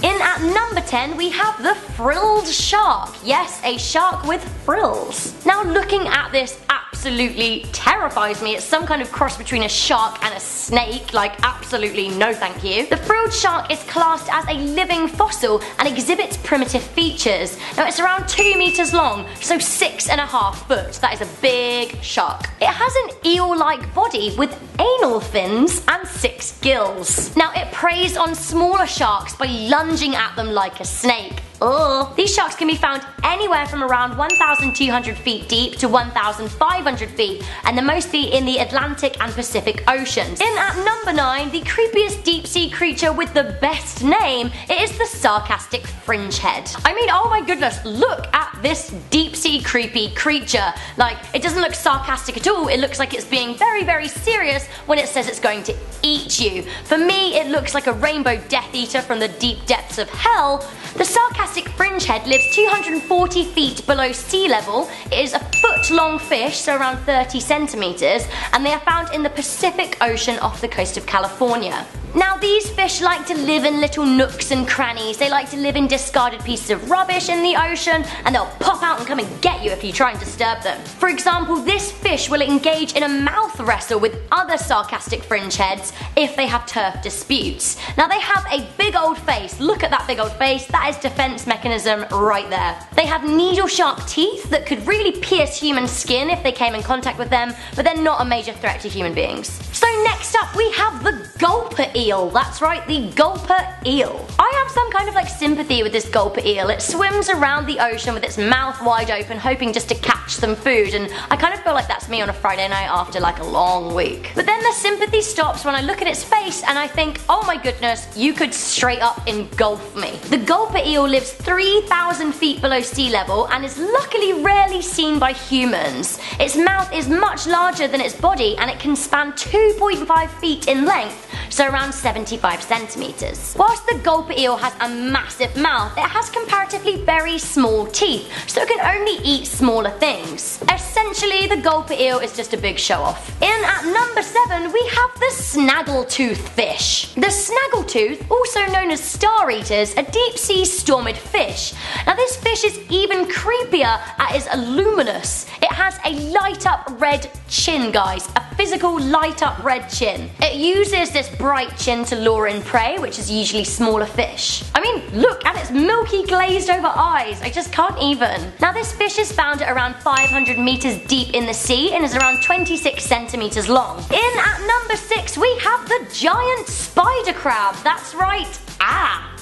In at number 10, we have the Frilled Shark. Yes, a shark with frills. Now looking at this absolutely terrifies me. It's some kind of cross between a shark and a snake. Like, absolutely no thank you. The frilled shark is classed as a living fossil and exhibits primitive features. Now it's around 2 meters long, so 6.5 foot. That is a big shark. It has an eel-like body with anal fins and 6 gills. Now it preys on smaller sharks by lunging at them like a snake. Ugh. These sharks can be found anywhere from around 1,200 feet deep to 1,500 feet, and they're mostly in the Atlantic and Pacific Oceans. In at number 9, the creepiest deep sea creature with the best name, it is the Scarcastic Fringehead. I mean, oh my goodness, look at this deep sea creepy creature. Like, it doesn't look sarcastic at all, it looks like it's being very, very serious when it says it's going to eat you. For me, it looks like a rainbow Death Eater from the deep depths of hell. The Scarcastic Fringehead lives 240 feet below sea level. It is a foot-long fish, so around 30 centimeters, and they are found in the Pacific Ocean off the coast of California. Now these fish like to live in little nooks and crannies. They like to live in discarded pieces of rubbish in the ocean, and they'll pop out and come and get you if you try and disturb them. For example, this fish will engage in a mouth wrestle with other Scarcastic Fringeheads if they have turf disputes. Now they have a big old face. Look at that big old face. That is defense mechanism right there. They have needle-sharp teeth that could really pierce human skin if they came in contact with them, but they're not a major threat to human beings. So next up we have the Gulper eel. That's right, the Gulper eel. I have some kind of like sympathy with this Gulper eel. It swims around the ocean with its mouth wide open, hoping just to catch some food, and I kind of feel like that's me on a Friday night after like a long week. But then the sympathy stops when I look at its face and I think, oh my goodness, you could straight up engulf me. The Gulper eel lives 3,000 feet below sea level and is luckily rarely seen by humans. Its mouth is much larger than its body and it can span 2.5 feet in length, so around 75 centimeters. Whilst the Gulper eel has a massive mouth, it has comparatively very small teeth, so it can only eat smaller things. Essentially, the Gulper eel is just a big show-off. In at number 7, we have the Snaggletooth Fish. The Snaggletooth, also known as star eaters, a deep-sea stormid fish. Now this fish is even creepier as it's luminous. It has a light-up red chin, guys. A physical light-up red chin. It uses this bright chin to lure in prey, which is usually smaller fish. I mean, look at its milky glazed over eyes. I just can't even. Now this fish is found at around 500 meters deep in the sea and is around 26 centimeters long. In at number 6, we have the giant spider crab. That's right.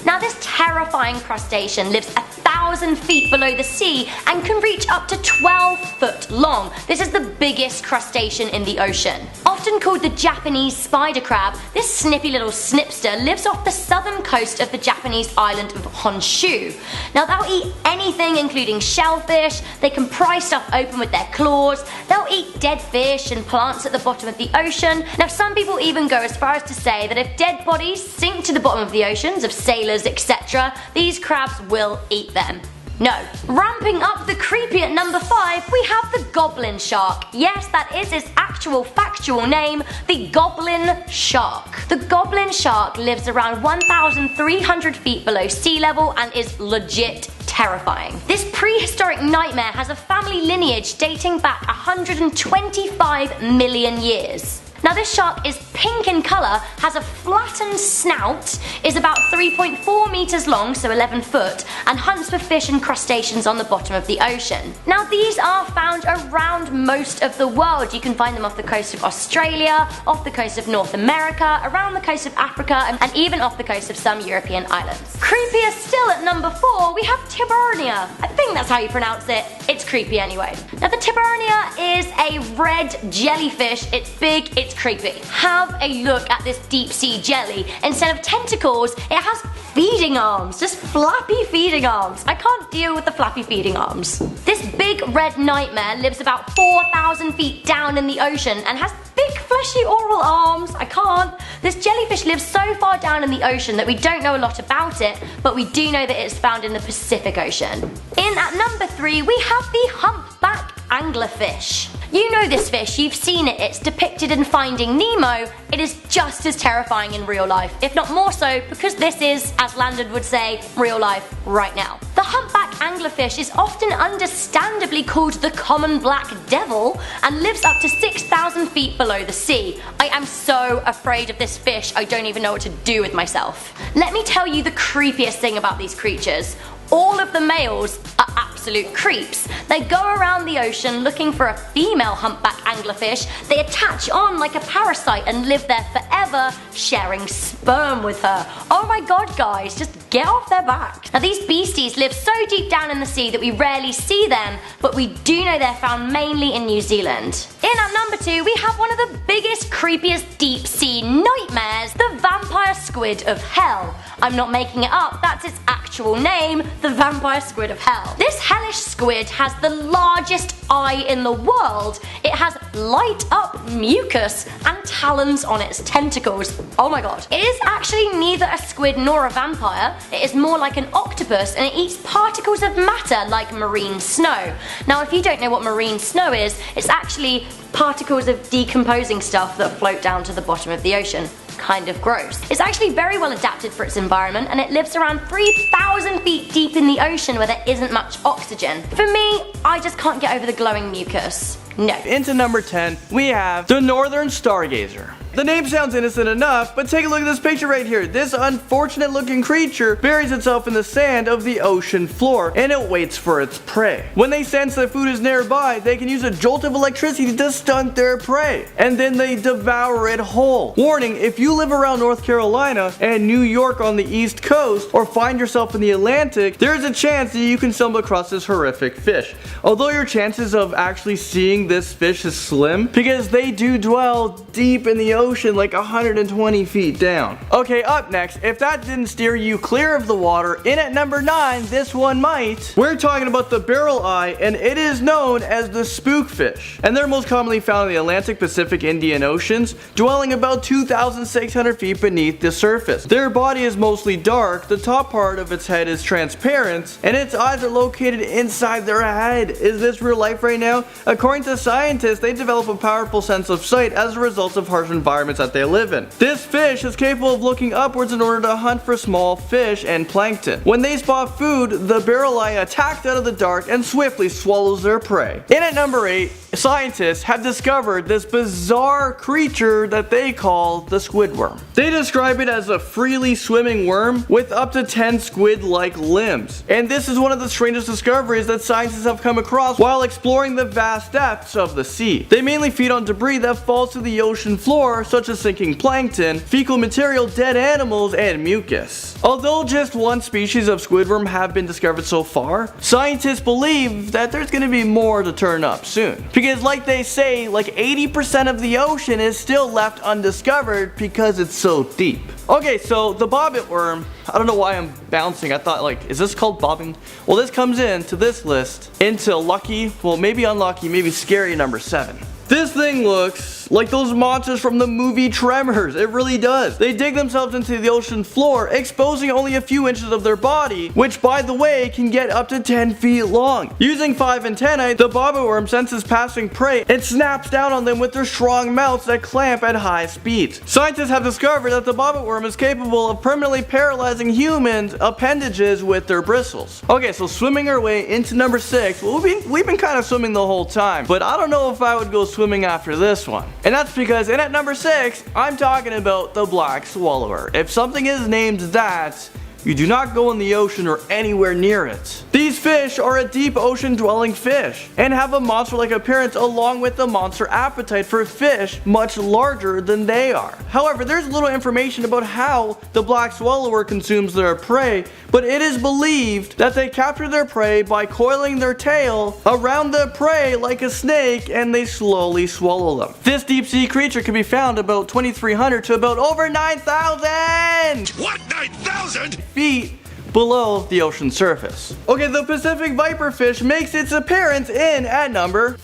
Now this terrifying crustacean lives 1,000 feet below the sea and can reach up to 12 foot long. This is the biggest crustacean in the ocean. Often called the Japanese spider crab, this snippy little snipster lives off the southern coast of the Japanese island of Honshu. Now they'll eat anything including shellfish, they can pry stuff open with their claws, they'll eat dead fish and plants at the bottom of the ocean. Now some people even go as far as to say that if dead bodies sink to the bottom of the oceans of sailors, etc., these crabs will eat them. No. Ramping up the creepy at number 5, we have the Goblin Shark. Yes, that is its actual factual name, the Goblin Shark. The Goblin Shark lives around 1,300 feet below sea level and is legit terrifying. This prehistoric nightmare has a family lineage dating back 125 million years. Now this shark is pink in colour, has a flattened snout, is about 3.4 meters long, so 11 foot, and hunts for fish and crustaceans on the bottom of the ocean. Now these are found around most of the world. You can find them off the coast of Australia, off the coast of North America, around the coast of Africa, and even off the coast of some European islands. Creepier still at number 4, we have Tiburnia. I think that's how you pronounce it. It's creepy anyway. Now the Tiburnia is a red jellyfish. It's big, it's creepy. Have a look at this deep sea jelly. Instead of tentacles, it has feeding arms. Just flappy feeding arms. I can't deal with the flappy feeding arms. This big red nightmare lives about 4,000 feet down in the ocean and has big fleshy oral arms. I can't. This jellyfish lives so far down in the ocean that we don't know a lot about it, but we do know that it's found in the Pacific Ocean. In at number 3, we have the Humpback Anglerfish. You know this fish, you've seen it, it's depicted in Finding Nemo. It is just as terrifying in real life, if not more so, because this is, as Landon would say, real life right now. The Humpback Anglerfish is often understandably called the common black devil and lives up to 6,000 feet below the sea. I am so afraid of this fish, I don't even know what to do with myself. Let me tell you the creepiest thing about these creatures. All of the males are absolute creeps. They go around the ocean looking for a female humpback anglerfish, they attach on like a parasite and live there forever, sharing sperm with her. Oh my god guys, just get off their back. Now these beasties live so deep down in the sea that we rarely see them, but we do know they're found mainly in New Zealand. In at number 2, we have one of the biggest, creepiest deep sea nightmares, the vampire squid of hell. I'm not making it up, that's its actual name, the vampire squid of hell. This hellish squid has the largest eye in the world. It has light up mucus and talons on its tentacles. Oh my god. It is actually neither a squid nor a vampire. It is more like an octopus and it eats particles of matter like marine snow. Now if you don't know what marine snow is, it's actually particles of decomposing stuff that float down to the bottom of the ocean. Kind of gross. It's actually very well adapted for its environment and it lives around 3,000 feet deep in the ocean where there isn't much oxygen. For me, I just can't get over the glowing mucus. No. Into number 10, we have the Northern Stargazer. The name sounds innocent enough, but take a look at this picture right here. This unfortunate looking creature buries itself in the sand of the ocean floor and it waits for its prey. When they sense that food is nearby, they can use a jolt of electricity to stunt their prey, and then they devour it whole. Warning, if you live around North Carolina and New York on the East Coast, or find yourself in the Atlantic, there is a chance that you can stumble across this horrific fish. Although your chances of actually seeing this fish is slim, because they do dwell deep in the ocean like 120 feet down. Okay, up next, if that didn't steer you clear of the water, in at number 9, this one might. We're talking about the Barreleye, and it is known as the Spookfish. And they're most commonly found in the Atlantic, Pacific, Indian Oceans, dwelling about 2,600 feet beneath the surface. Their body is mostly dark, the top part of its head is transparent, and its eyes are located inside their head. Is this real life right now? According to scientists, they develop a powerful sense of sight as a result of harsh environments that they live in. This fish is capable of looking upwards in order to hunt for small fish and plankton. When they spot food, the Barreleye attacks out of the dark and swiftly swallows their prey. In at number 8, scientists have discovered this bizarre creature that they call the Squidworm. They describe it as a freely swimming worm with up to 10 squid-like limbs. And this is one of the strangest discoveries that scientists have come across while exploring the vast depths of the sea. They mainly feed on debris that falls to the ocean floor, such as sinking plankton, fecal material, dead animals, and mucus. Although just one species of squidworm have been discovered so far, scientists believe that there's going to be more to turn up soon. Because like they say, like 80% of the ocean is still left undiscovered because it's so deep. Okay, so the Bobbit Worm, I don't know why I'm bouncing. I thought like, is this called bobbing? Well, this comes into this list, into lucky, well maybe unlucky, maybe scary number 7. This thing looks like those monsters from the movie Tremors. It really does. They dig themselves into the ocean floor, exposing only a few inches of their body, which by the way can get up to 10 feet long. Using 5 antennae, the Bobbit Worm senses passing prey and snaps down on them with their strong mouths that clamp at high speeds. Scientists have discovered that the Bobbit Worm is capable of permanently paralyzing human appendages with their bristles. Okay, so swimming our way into number 6. Well, we've been kind of swimming the whole time, but I don't know if I would go swimming after this one. And that's because in at number 6, I'm talking about the black swallower. If something is named that, you do not go in the ocean or anywhere near it. These fish are a deep ocean dwelling fish and have a monster-like appearance along with a monster appetite for fish much larger than they are. However, there's little information about how the black swallower consumes their prey, but it is believed that they capture their prey by coiling their tail around the prey like a snake and they slowly swallow them. This deep sea creature can be found about 2,300 to about over 9,000! What, 9,000? Feet below the ocean surface. Okay, the Pacific Viperfish makes its appearance in at number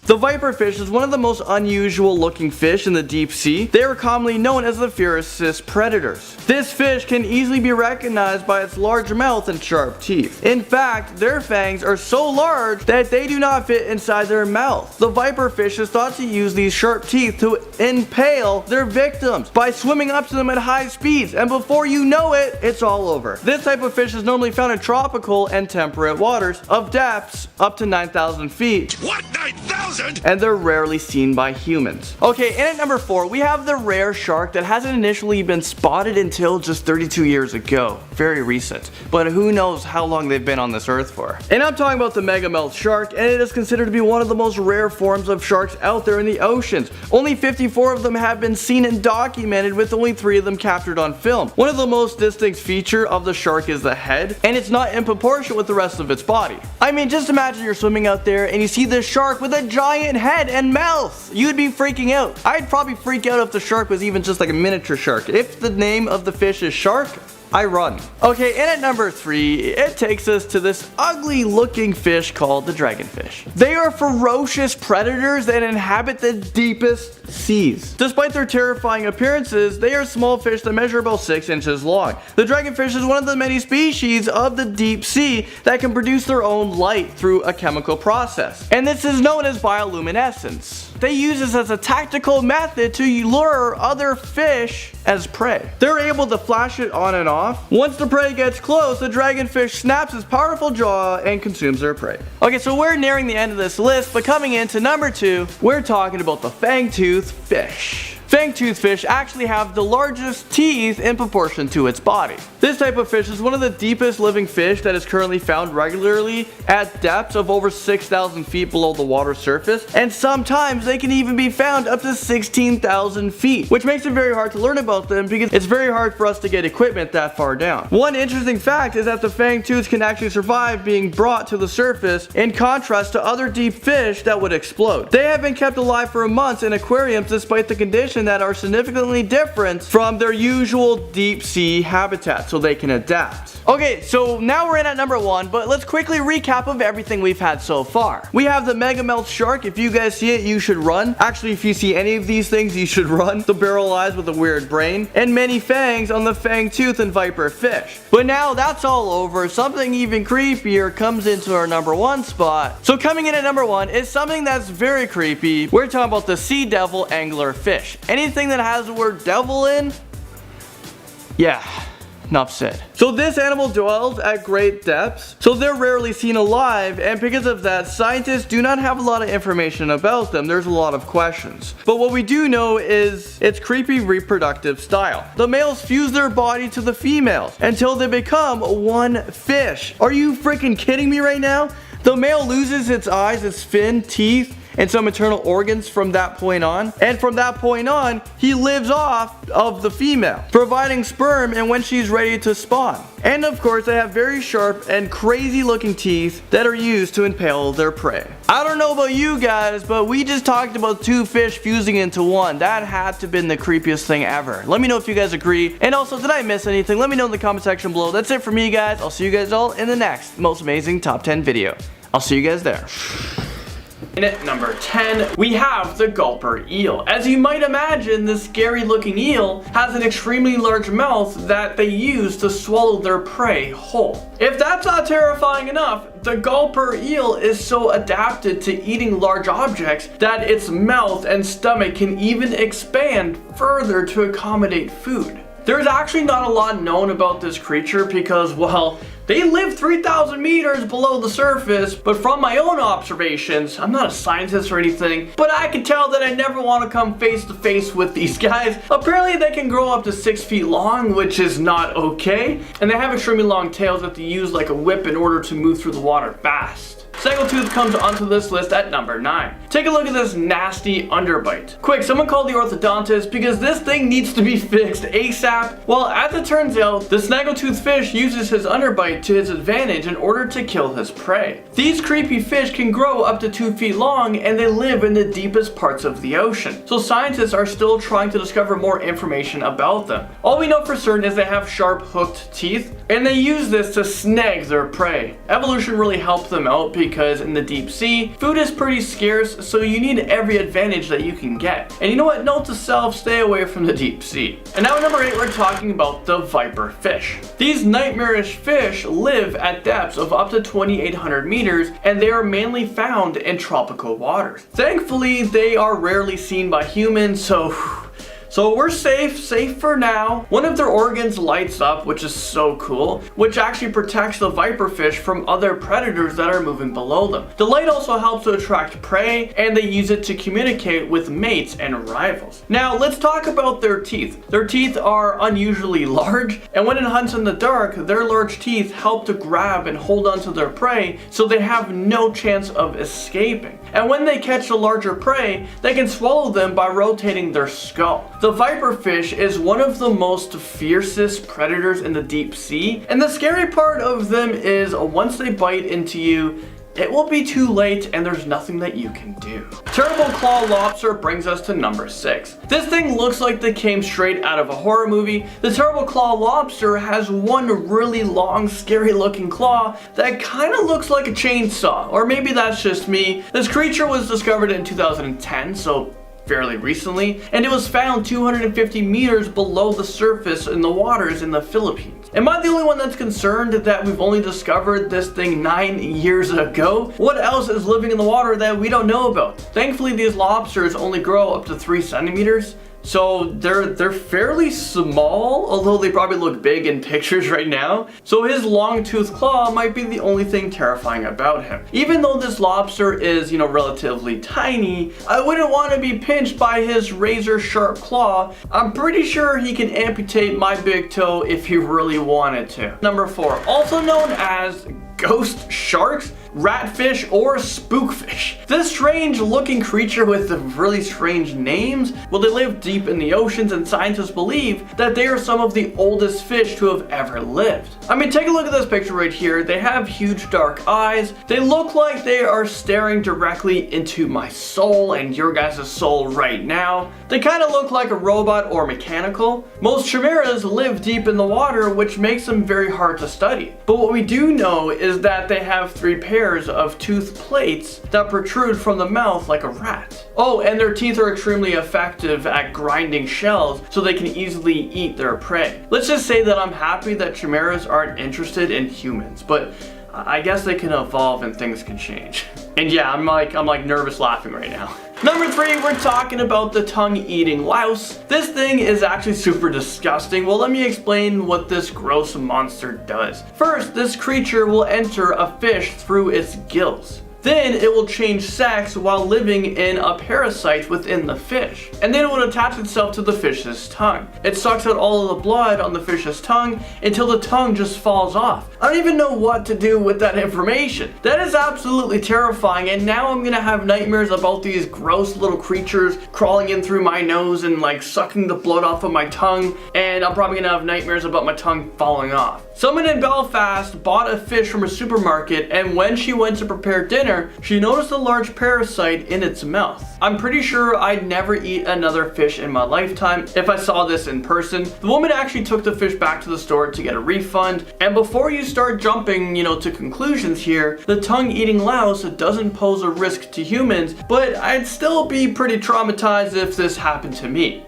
The Viperfish is one of the most unusual looking fish in the deep sea. They are commonly known as the fiercest predators. This fish can easily be recognized by its large mouth and sharp teeth. In fact, their fangs are so large that they do not fit inside their mouth. The Viperfish is thought to use these sharp teeth to impale their victims by swimming up to them at high speeds, and before you know it, it's all over. This type of fish is normally found in tropical and temperate waters of depths up to 9,000 feet. What, 9,000? And they're rarely seen by humans. Okay, and at number 4, we have the rare shark that hasn't initially been spotted until just 32 years ago. Very recent. But who knows how long they've been on this earth for. And I'm talking about the Megamouth Shark, and it is considered to be one of the most rare forms of sharks out there in the oceans. Only 54 of them have been seen and documented, with only 3 of them captured on film. One of the most distinct feature of the shark is the head, and it's not in proportion with the rest of its body. I mean, just imagine you're swimming out there and you see this shark with a giant head and mouth. You'd be freaking out. I'd probably freak out if the shark was even just like a miniature shark. If the name of the fish is shark, I run. Okay, and at number 3, it takes us to this ugly looking fish called the Dragonfish. They are ferocious predators that inhabit the deepest seas. Despite their terrifying appearances, they are small fish that measure about 6 inches long. The Dragonfish is one of the many species of the deep sea that can produce their own light through a chemical process. And this is known as bioluminescence. They use this as a tactical method to lure other fish as prey. They're able to flash it on and off. Once the prey gets close, the Dragonfish snaps its powerful jaw and consumes their prey. Okay, so we're nearing the end of this list, but coming into number 2, we're talking about the Fangtooth Fish. Fangtooth fish actually have the largest teeth in proportion to its body. This type of fish is one of the deepest living fish that is currently found regularly at depths of over 6,000 feet below the water surface, and sometimes they can even be found up to 16,000 feet, which makes it very hard to learn about them because it's very hard for us to get equipment that far down. One interesting fact is that the fangtooths can actually survive being brought to the surface, in contrast to other deep fish that would explode. They have been kept alive for months in aquariums despite the conditions that are significantly different from their usual deep sea habitat, so they can adapt. Okay, so now we're in at number 1, but let's quickly recap of everything we've had so far. We have the Megamouth Shark. If you guys see it, you should run. Actually, if you see any of these things, you should run. The barrel eyes with a weird brain, and many fangs on the Fangtooth and Viperfish. But now that's all over, something even creepier comes into our number 1 spot. So coming in at number 1 is something that's very creepy. We're talking about the Seadevil Anglerfish. Anything that has the word devil in, yeah, enough said. So this animal dwells at great depths, so they're rarely seen alive, and because of that, scientists do not have a lot of information about them. There's a lot of questions. But what we do know is its creepy reproductive style. The males fuse their body to the females until they become one fish. Are you freaking kidding me right now? The male loses its eyes, its fin, teeth, and some internal organs from that point on. And from that point on, he lives off of the female, providing sperm and when she's ready to spawn. And of course, they have very sharp and crazy looking teeth that are used to impale their prey. I don't know about you guys, but we just talked about 2 fish fusing into one. That had to have been the creepiest thing ever. Let me know if you guys agree. And also, did I miss anything? Let me know in the comment section below. That's it for me, guys. I'll see you guys all in the next most amazing top 10 video. I'll see you guys there. In at number 10, we have the Gulper eel. As you might imagine, this scary looking eel has an extremely large mouth that they use to swallow their prey whole. If that's not terrifying enough, the Gulper eel is so adapted to eating large objects that its mouth and stomach can even expand further to accommodate food. There's actually not a lot known about this creature because, well, they live 3,000 meters below the surface, but from my own observations, I'm not a scientist or anything, but I can tell that I never want to come face to face with these guys. Apparently they can grow up to 6 feet long, which is not okay, and they have extremely long tails that they use like a whip in order to move through the water fast. Snaggletooth comes onto this list at number 9. Take a look at this nasty underbite. Quick, someone call the orthodontist because this thing needs to be fixed ASAP. Well, as it turns out, the Snaggletooth fish uses his underbite to his advantage in order to kill his prey. These creepy fish can grow up to 2 feet long and they live in the deepest parts of the ocean. So scientists are still trying to discover more information about them. All we know for certain is they have sharp hooked teeth and they use this to snag their prey. Evolution really helped them out because because in the deep sea, food is pretty scarce, so you need every advantage that you can get. And you know what? Note to self, stay away from the deep sea. And now at number 8, we're talking about the Viperfish. These nightmarish fish live at depths of up to 2,800 meters, and they are mainly found in tropical waters. Thankfully, they are rarely seen by humans, so we're safe for now. One of their organs lights up, which is so cool, which actually protects the viperfish from other predators that are moving below them. The light also helps to attract prey, and they use it to communicate with mates and rivals. Now, let's talk about their teeth. Their teeth are unusually large, and when it hunts in the dark, their large teeth help to grab and hold onto their prey, so they have no chance of escaping. And when they catch a larger prey, they can swallow them by rotating their skull. The viperfish is one of the most fiercest predators in the deep sea, and the scary part of them is once they bite into you, it will be too late and there's nothing that you can do. Terrible Claw Lobster brings us to number 6. This thing looks like they came straight out of a horror movie. The Terrible Claw Lobster has one really long, scary looking claw that kind of looks like a chainsaw, or maybe that's just me. This creature was discovered in 2010, so fairly recently, and it was found 250 meters below the surface in the waters in the Philippines. Am I the only one that's concerned that we've only discovered this thing 9 years ago? What else is living in the water that we don't know about? Thankfully, these lobsters only grow up to 3 centimeters. So they're fairly small, although they probably look big in pictures right now. So his long toothed claw might be the only thing terrifying about him. Even though this lobster is, relatively tiny, I wouldn't want to be pinched by his razor sharp claw. I'm pretty sure he can amputate my big toe if he really wanted to. Number 4, also known as ghost sharks, ratfish, or spookfish. This strange looking creature with the really strange names, well, they live deep in the oceans, and scientists believe that they are some of the oldest fish to have ever lived. I mean, take a look at this picture right here. They have huge dark eyes. They look like they are staring directly into my soul and your guys' soul right now. They kind of look like a robot or mechanical. Most chimeras live deep in the water, which makes them very hard to study. But what we do know is that they have 3 pairs of tooth plates that protrude from the mouth like a rat. Oh, and their teeth are extremely effective at grinding shells, so they can easily eat their prey. Let's just say that I'm happy that chimeras aren't interested in humans, but I guess they can evolve and things can change. And yeah, I'm like nervous laughing right now. Number 3, we're talking about the tongue-eating louse. This thing is actually super disgusting. Well, let me explain what this gross monster does. First, this creature will enter a fish through its gills. Then it will change sex while living in a parasite within the fish. And then it will attach itself to the fish's tongue. It sucks out all of the blood on the fish's tongue until the tongue just falls off. I don't even know what to do with that information. That is absolutely terrifying, and now I'm gonna have nightmares about these gross little creatures crawling in through my nose and like sucking the blood off of my tongue, and I'm probably gonna have nightmares about my tongue falling off. Someone in Belfast bought a fish from a supermarket, and when she went to prepare dinner, she noticed a large parasite in its mouth. I'm pretty sure I'd never eat another fish in my lifetime if I saw this in person. The woman actually took the fish back to the store to get a refund, and before you start jumping, to conclusions here, the tongue-eating louse doesn't pose a risk to humans, but I'd still be pretty traumatized if this happened to me.